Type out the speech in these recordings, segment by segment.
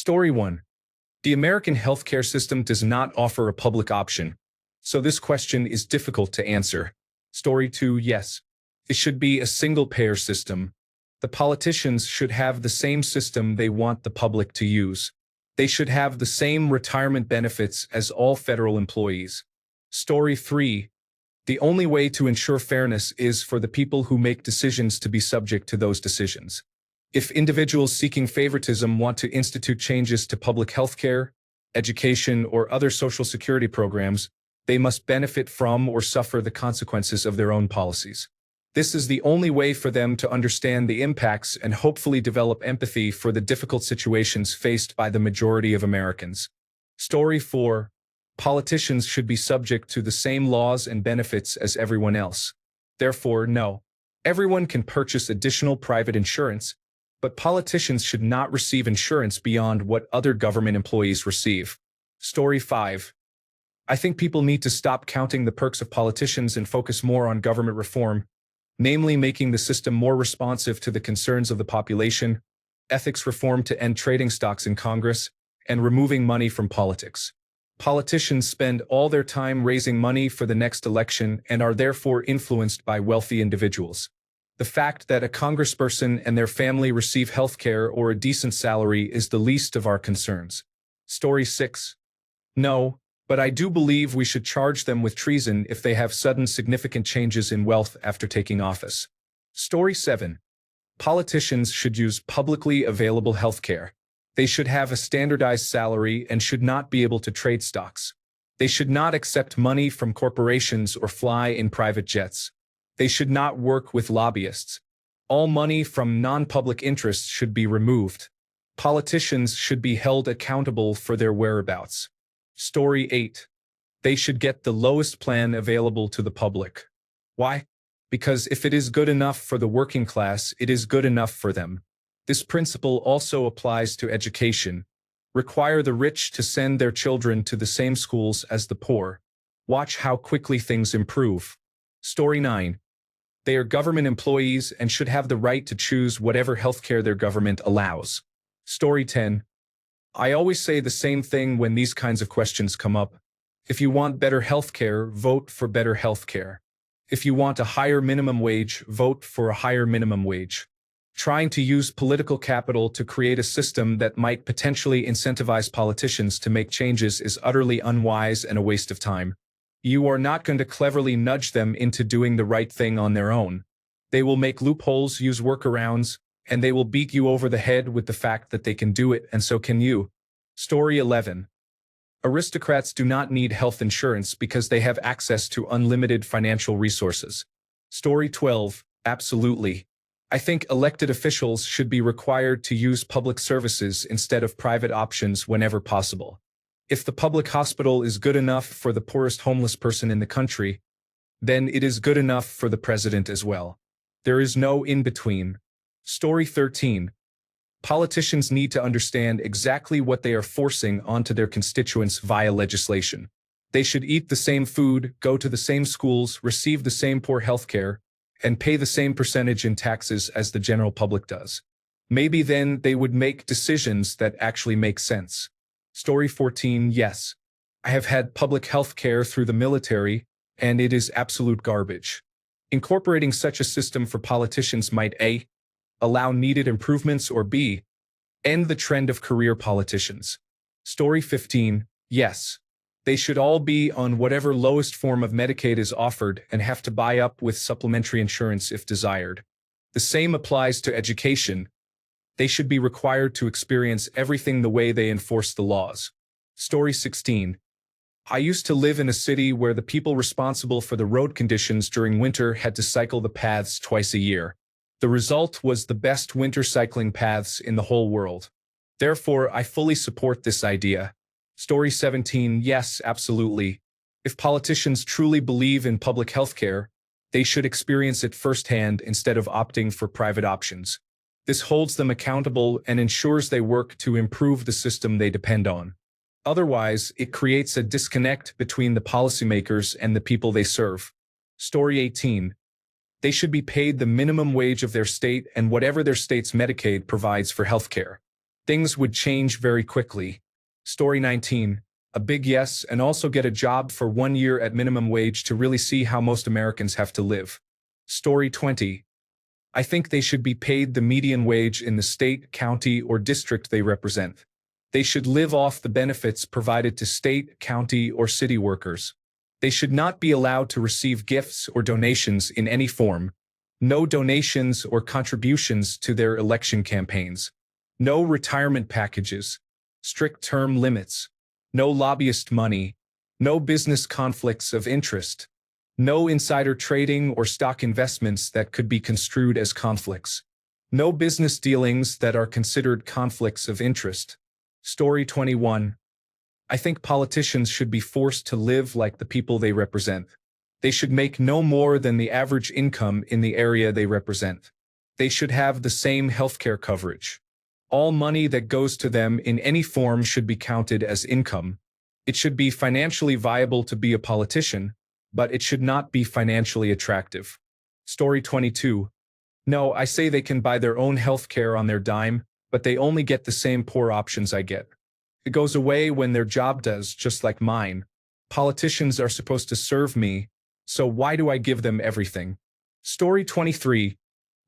Story 1. The American healthcare system does not offer a public option, so this question is difficult to answer. Story 2. Yes. It should be a single-payer system. The politicians should have the same system they want the public to use. They should have the same retirement benefits as all federal employees. Story 3. The only way to ensure fairness is for the people who make decisions to be subject to those decisions. If individuals seeking favoritism want to institute changes to public health care, education, or other social security programs, they must benefit from or suffer the consequences of their own policies. This is the only way for them to understand the impacts and hopefully develop empathy for the difficult situations faced by the majority of Americans. Story 4. Politicians should be subject to the same laws and benefits as everyone else. Therefore, no. Everyone can purchase additional private insurance, but politicians should not receive insurance beyond what other government employees receive. Story 5. I think people need to stop counting the perks of politicians and focus more on government reform, namely making the system more responsive to the concerns of the population, ethics reform to end trading stocks in Congress, and removing money from politics. Politicians spend all their time raising money for the next election and are therefore influenced by wealthy individuals. The fact that a congressperson and their family receive health care or a decent salary is the least of our concerns. Story 6. No, but I do believe we should charge them with treason if they have sudden significant changes in wealth after taking office. Story 7. Politicians should use publicly available health care. They should have a standardized salary and should not be able to trade stocks. They should not accept money from corporations or fly in private jets. They should not work with lobbyists. All money from non-public interests should be removed. Politicians should be held accountable for their whereabouts. Story 8. They should get the lowest plan available to the public. Why? Because if it is good enough for the working class, it is good enough for them. This principle also applies to education. Require the rich to send their children to the same schools as the poor. Watch how quickly things improve. Story 9. They are government employees and should have the right to choose whatever healthcare their government allows. Story 10. I always say the same thing when these kinds of questions come up. If you want better healthcare, vote for better healthcare. If you want a higher minimum wage, vote for a higher minimum wage. Trying to use political capital to create a system that might potentially incentivize politicians to make changes is utterly unwise and a waste of time. You are not going to cleverly nudge them into doing the right thing on their own. They will make loopholes, use workarounds, and they will beat you over the head with the fact that they can do it, and so can you. Story 11. Aristocrats do not need health insurance because they have access to unlimited financial resources. Story 12. Absolutely. I think elected officials should be required to use public services instead of private options whenever possible. If the public hospital is good enough for the poorest homeless person in the country, then it is good enough for the president as well. There is no in-between. Story 13. Politicians need to understand exactly what they are forcing onto their constituents via legislation. They should eat the same food, go to the same schools, receive the same poor health care, and pay the same percentage in taxes as the general public does. Maybe then they would make decisions that actually make sense. Story 14. Yes. I have had public health care through the military, and it is absolute garbage. Incorporating such a system for politicians might A. allow needed improvements, or B. end the trend of career politicians. Story 15. Yes. They should all be on whatever lowest form of Medicaid is offered and have to buy up with supplementary insurance if desired. The same applies to education. They should be required to experience everything the way they enforce the laws. Story 16. I used to live in a city where the people responsible for the road conditions during winter had to cycle the paths twice a year. The result was the best winter cycling paths in the whole world. Therefore, I fully support this idea. Story 17. Yes, absolutely. If politicians truly believe in public health care, they should experience it firsthand instead of opting for private options. This holds them accountable and ensures they work to improve the system they depend on. Otherwise, it creates a disconnect between the policymakers and the people they serve. Story 18. They should be paid the minimum wage of their state and whatever their state's Medicaid provides for health care. Things would change very quickly. Story 19. A big yes, and also get a job for 1 year at minimum wage to really see how most Americans have to live. Story 20. I think they should be paid the median wage in the state, county, or district they represent. They should live off the benefits provided to state, county, or city workers. They should not be allowed to receive gifts or donations in any form. No donations or contributions to their election campaigns. No retirement packages. Strict term limits. No lobbyist money. No business conflicts of interest. No insider trading or stock investments that could be construed as conflicts. No business dealings that are considered conflicts of interest. Story 21. I think politicians should be forced to live like the people they represent. They should make no more than the average income in the area they represent. They should have the same healthcare coverage. All money that goes to them in any form should be counted as income. It should be financially viable to be a politician, but it should not be financially attractive. Story 22. No, I say they can buy their own healthcare on their dime, but they only get the same poor options I get. It goes away when their job does, just like mine. Politicians are supposed to serve me, so why do I give them everything? Story 23.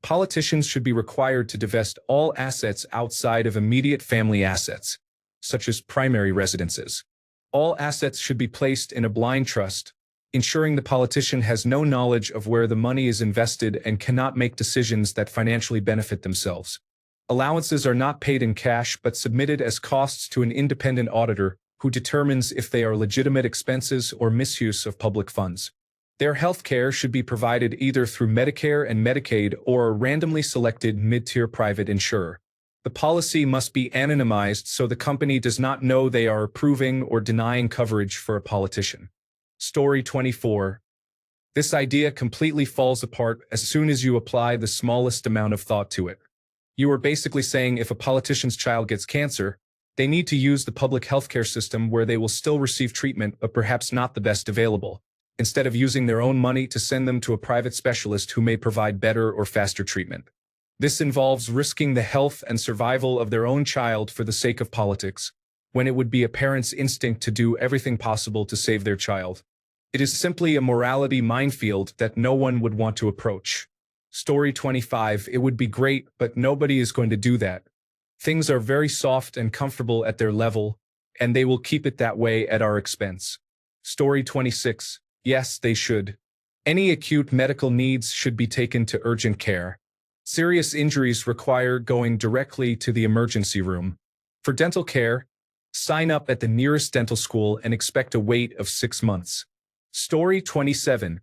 Politicians should be required to divest all assets outside of immediate family assets, such as primary residences. All assets should be placed in a blind trust, ensuring the politician has no knowledge of where the money is invested and cannot make decisions that financially benefit themselves. Allowances are not paid in cash but submitted as costs to an independent auditor who determines if they are legitimate expenses or misuse of public funds. Their health care should be provided either through Medicare and Medicaid or a randomly selected mid-tier private insurer. The policy must be anonymized so the company does not know they are approving or denying coverage for a politician. Story 24. This idea completely falls apart as soon as you apply the smallest amount of thought to it. You are basically saying if a politician's child gets cancer, they need to use the public healthcare system where they will still receive treatment but perhaps not the best available, instead of using their own money to send them to a private specialist who may provide better or faster treatment. This involves risking the health and survival of their own child for the sake of politics, when it would be a parent's instinct to do everything possible to save their child. It is simply a morality minefield that no one would want to approach. Story 25. It would be great, but nobody is going to do that. Things are very soft and comfortable at their level, and they will keep it that way at our expense. Story 26. Yes, they should. Any acute medical needs should be taken to urgent care. Serious injuries require going directly to the emergency room. For dental care, sign up at the nearest dental school and expect a wait of 6 months. Story 27.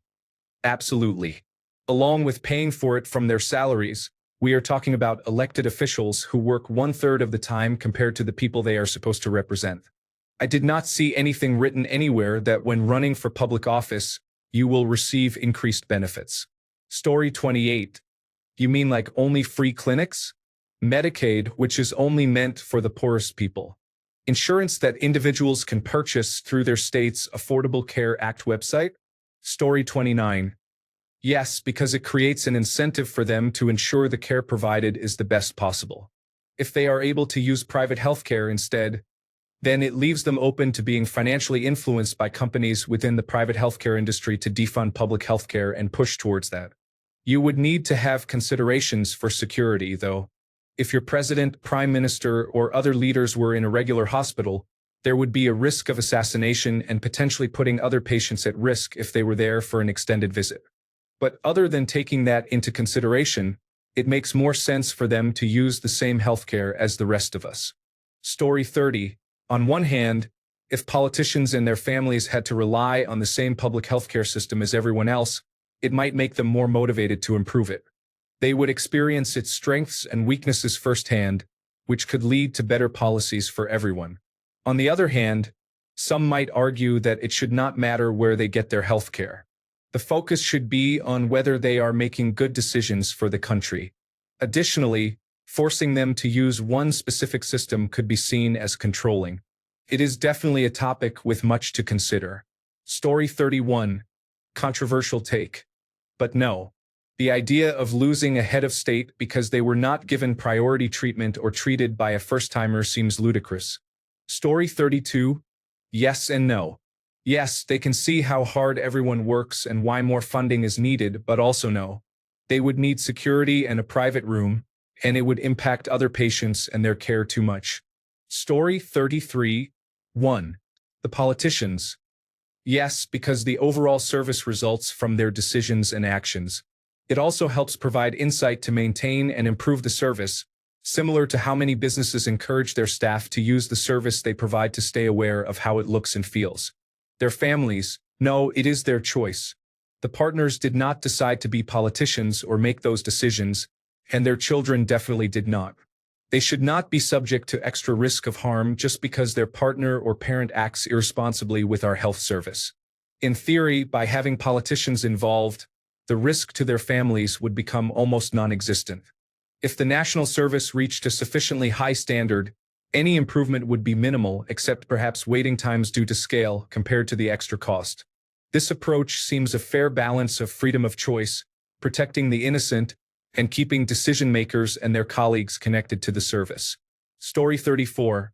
Absolutely. Along with paying for it from their salaries, we are talking about elected officials who work 1/3 of the time compared to the people they are supposed to represent. I did not see anything written anywhere that when running for public office, you will receive increased benefits. Story 28. You mean like only free clinics? Medicaid, which is only meant for the poorest people. Insurance that individuals can purchase through their state's Affordable Care Act website? Story 29. Yes, because it creates an incentive for them to ensure the care provided is the best possible. If they are able to use private healthcare instead, then it leaves them open to being financially influenced by companies within the private healthcare industry to defund public healthcare and push towards that. You would need to have considerations for security, though. If your president, prime minister, or other leaders were in a regular hospital, there would be a risk of assassination and potentially putting other patients at risk if they were there for an extended visit. But other than taking that into consideration, it makes more sense for them to use the same healthcare as the rest of us. Story 30. On one hand, if politicians and their families had to rely on the same public healthcare system as everyone else, it might make them more motivated to improve it. They would experience its strengths and weaknesses firsthand, which could lead to better policies for everyone. On the other hand, some might argue that it should not matter where they get their health care. The focus should be on whether they are making good decisions for the country. Additionally, forcing them to use one specific system could be seen as controlling. It is definitely a topic with much to consider. Story 31. Controversial take. But no. The idea of losing a head of state because they were not given priority treatment or treated by a first-timer seems ludicrous. Story 32. Yes and no. Yes, they can see how hard everyone works and why more funding is needed, but also no. They would need security and a private room, and it would impact other patients and their care too much. Story 33. 1. The politicians. Yes, because the overall service results from their decisions and actions. It also helps provide insight to maintain and improve the service, similar to how many businesses encourage their staff to use the service they provide to stay aware of how it looks and feels. Their families, no, it is their choice. The partners did not decide to be politicians or make those decisions, and their children definitely did not. They should not be subject to extra risk of harm just because their partner or parent acts irresponsibly with our health service. In theory, by having politicians involved, the risk to their families would become almost non-existent. If the national service reached a sufficiently high standard, any improvement would be minimal except perhaps waiting times due to scale compared to the extra cost. This approach seems a fair balance of freedom of choice, protecting the innocent, and keeping decision-makers and their colleagues connected to the service. Story 34.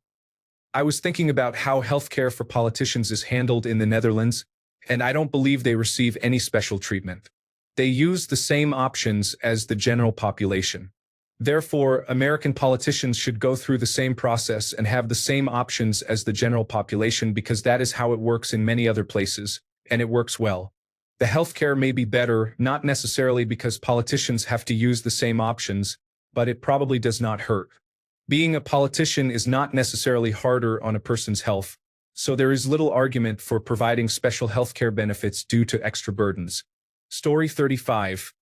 I was thinking about how healthcare for politicians is handled in the Netherlands, and I don't believe they receive any special treatment. They use the same options as the general population. Therefore, American politicians should go through the same process and have the same options as the general population because that is how it works in many other places, and it works well. The healthcare may be better, not necessarily because politicians have to use the same options, but it probably does not hurt. Being a politician is not necessarily harder on a person's health, so there is little argument for providing special healthcare benefits due to extra burdens. Story 35.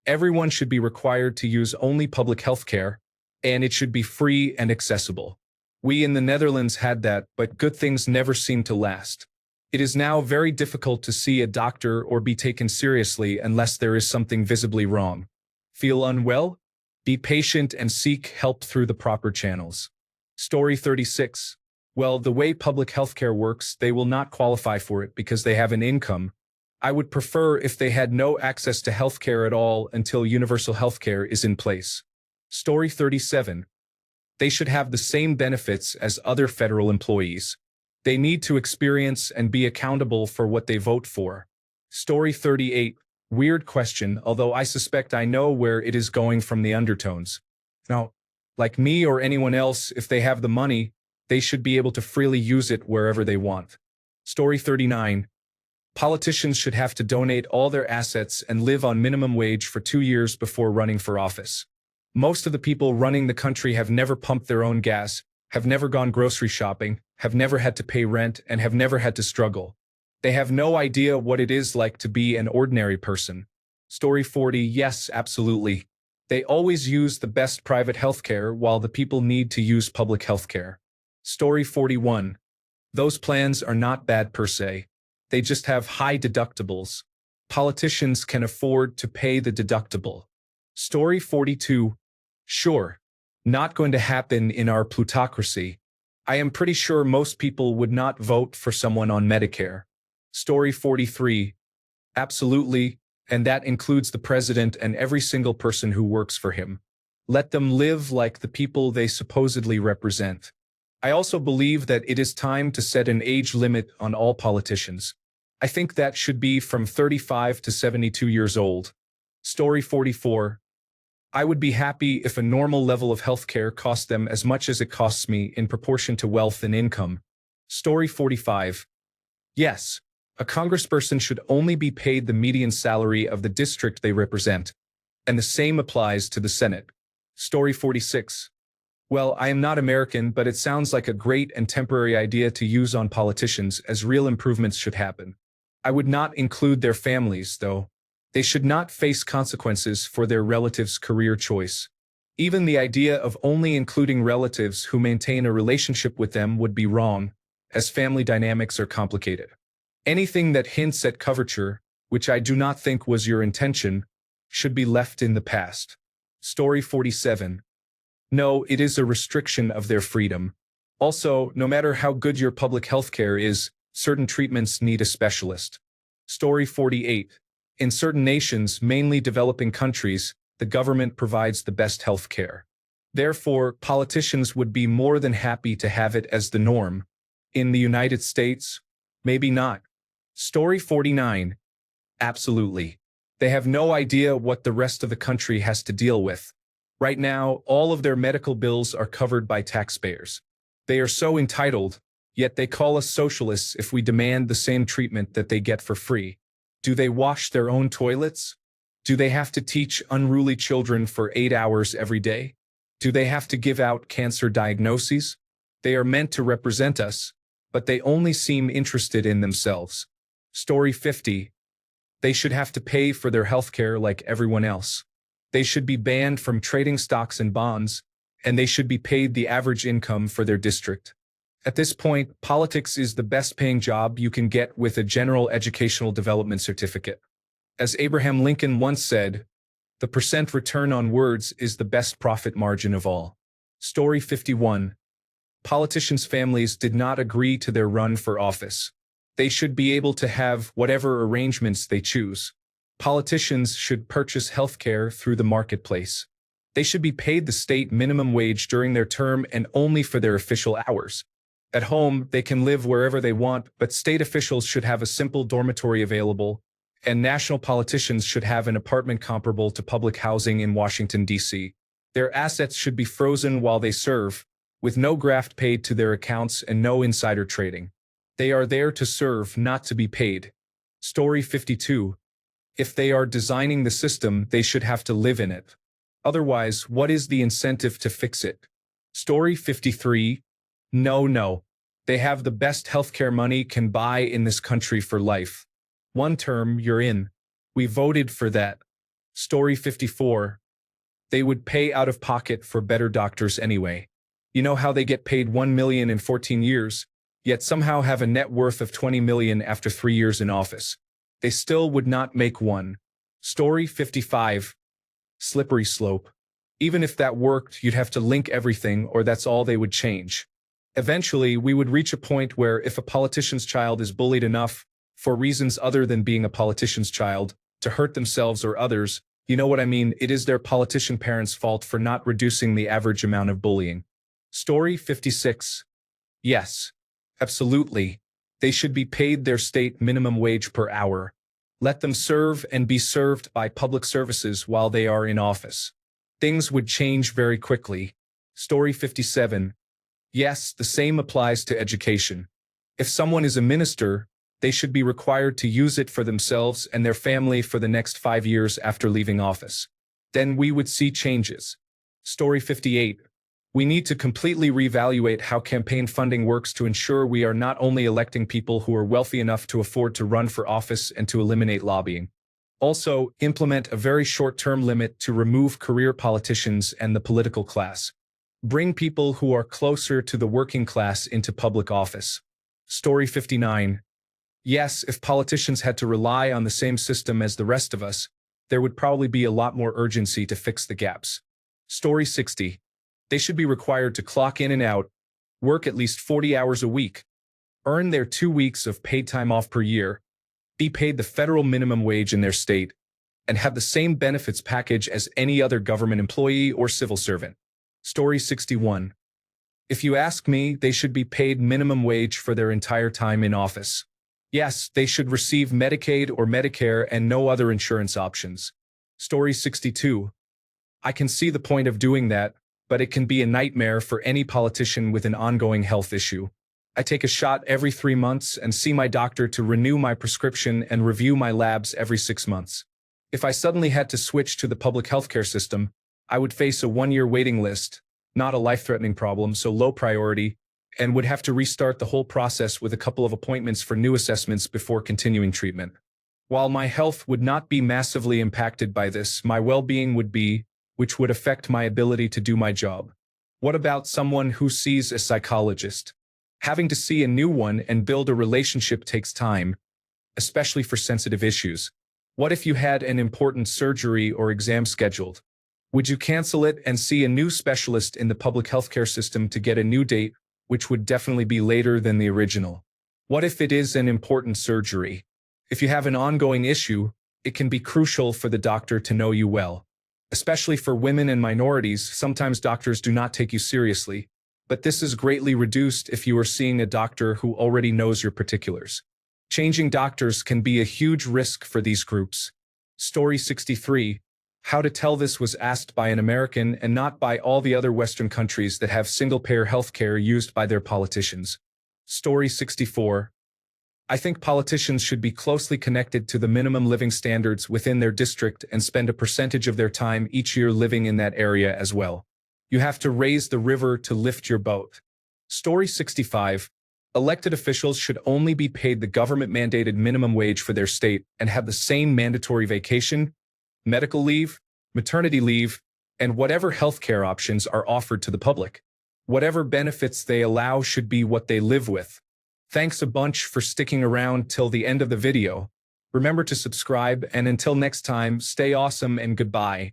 Everyone should be required to use only public healthcare, and it should be free and accessible. We in the Netherlands had that, but good things never seem to last. It is now very difficult to see a doctor or be taken seriously unless there is something visibly wrong. Feel unwell? Be patient and seek help through the proper channels. Story 36. Well, the way public healthcare works, they will not qualify for it because they have an income. I would prefer if they had no access to healthcare at all until universal healthcare is in place. Story 37. They should have the same benefits as other federal employees. They need to experience and be accountable for what they vote for. Story 38. Weird question, although I suspect I know where it is going from the undertones. Now, like me or anyone else, if they have the money, they should be able to freely use it wherever they want. Story 39. Politicians should have to donate all their assets and live on minimum wage for 2 years before running for office. Most of the people running the country have never pumped their own gas, have never gone grocery shopping, have never had to pay rent, and have never had to struggle. They have no idea what it is like to be an ordinary person. Story 40. Yes, absolutely. They always use the best private healthcare while the people need to use public healthcare. Story 41. Those plans are not bad per se. They just have high deductibles. Politicians can afford to pay the deductible. Story 42. Sure. Not going to happen in our plutocracy. I am pretty sure most people would not vote for someone on Medicare. Story 43. Absolutely, and that includes the president and every single person who works for him. Let them live like the people they supposedly represent. I also believe that it is time to set an age limit on all politicians. I think that should be from 35 to 72 years old. Story 44. I would be happy if a normal level of healthcare cost them as much as it costs me in proportion to wealth and income. Story 45. Yes, a congressperson should only be paid the median salary of the district they represent, and the same applies to the Senate. Story 46. Well, I am not American, but it sounds like a great and temporary idea to use on politicians as real improvements should happen. I would not include their families, though. They should not face consequences for their relatives' career choice. Even the idea of only including relatives who maintain a relationship with them would be wrong, as family dynamics are complicated. Anything that hints at coverture, which I do not think was your intention, should be left in the past. Story 47. No, it is a restriction of their freedom. Also, no matter how good your public health care is, certain treatments need a specialist. Story 48. In certain nations, mainly developing countries, the government provides the best health care. Therefore, politicians would be more than happy to have it as the norm. In the United States, maybe not. Story 49. Absolutely. They have no idea what the rest of the country has to deal with. Right now, all of their medical bills are covered by taxpayers. They are so entitled, yet they call us socialists if we demand the same treatment that they get for free. Do they wash their own toilets? Do they have to teach unruly children for 8 hours every day? Do they have to give out cancer diagnoses? They are meant to represent us, but they only seem interested in themselves. Story 50. They should have to pay for their healthcare like everyone else. They should be banned from trading stocks and bonds, and they should be paid the average income for their district. At this point, politics is the best paying job you can get with a general educational development certificate. As Abraham Lincoln once said, the percent return on words is the best profit margin of all. Story 51. Politicians' families did not agree to their run for office. They should be able to have whatever arrangements they choose. Politicians should purchase healthcare through the marketplace. They should be paid the state minimum wage during their term and only for their official hours. At home, they can live wherever they want, but state officials should have a simple dormitory available, and national politicians should have an apartment comparable to public housing in Washington, D.C. Their assets should be frozen while they serve, with no graft paid to their accounts and no insider trading. They are there to serve, not to be paid. Story 52. If they are designing the system, they should have to live in it. Otherwise, what is the incentive to fix it? Story 53. No. They have the best healthcare money can buy in this country for life. One term, you're in. We voted for that. Story 54. They would pay out of pocket for better doctors anyway. You know how they get paid $1 million in 14 years, yet somehow have a net worth of $20 million after 3 years in office. They still would not make one. Story 55. Slippery slope. Even if that worked, you'd have to link everything, or that's all they would change. Eventually, we would reach a point where if a politician's child is bullied enough, for reasons other than being a politician's child, to hurt themselves or others, you know what I mean, it is their politician parents' fault for not reducing the average amount of bullying. Story 56. Yes, absolutely. They should be paid their state minimum wage per hour. Let them serve and be served by public services while they are in office. Things would change very quickly. Story 57. Yes, the same applies to education. If someone is a minister, they should be required to use it for themselves and their family for the next 5 years after leaving office. Then we would see changes. Story 58. We need to completely reevaluate how campaign funding works to ensure we are not only electing people who are wealthy enough to afford to run for office and to eliminate lobbying. Also, implement a very short-term limit to remove career politicians and the political class. Bring people who are closer to the working class into public office. Story 59. Yes, if politicians had to rely on the same system as the rest of us, there would probably be a lot more urgency to fix the gaps. Story 60. They should be required to clock in and out, work at least 40 hours a week, earn their 2 weeks of paid time off per year, be paid the federal minimum wage in their state, and have the same benefits package as any other government employee or civil servant. Story 61. If you ask me, they should be paid minimum wage for their entire time in office. Yes, they should receive Medicaid or Medicare and no other insurance options. Story 62. I can see the point of doing that, but it can be a nightmare for any politician with an ongoing health issue. I take a shot every 3 months and see my doctor to renew my prescription and review my labs every 6 months. If I suddenly had to switch to the public healthcare system, I would face a 1-year waiting list, not a life-threatening problem, so low priority, and would have to restart the whole process with a couple of appointments for new assessments before continuing treatment. While my health would not be massively impacted by this, my well-being would be, which would affect my ability to do my job. What about someone who sees a psychologist? Having to see a new one and build a relationship takes time, especially for sensitive issues. What if you had an important surgery or exam scheduled? Would you cancel it and see a new specialist in the public healthcare system to get a new date, which would definitely be later than the original? What if it is an important surgery? If you have an ongoing issue, it can be crucial for the doctor to know you well. Especially for women and minorities, sometimes doctors do not take you seriously, but this is greatly reduced if you are seeing a doctor who already knows your particulars. Changing doctors can be a huge risk for these groups. Story 63. How to tell this was asked by an American and not by all the other Western countries that have single-payer healthcare used by their politicians. Story 64. I think politicians should be closely connected to the minimum living standards within their district and spend a percentage of their time each year living in that area as well. You have to raise the river to lift your boat. Story 65. Elected officials should only be paid the government-mandated minimum wage for their state and have the same mandatory vacation, medical leave, maternity leave, and whatever healthcare options are offered to the public. Whatever benefits they allow should be what they live with. Thanks a bunch for sticking around till the end of the video. Remember to subscribe, and until next time, stay awesome and goodbye.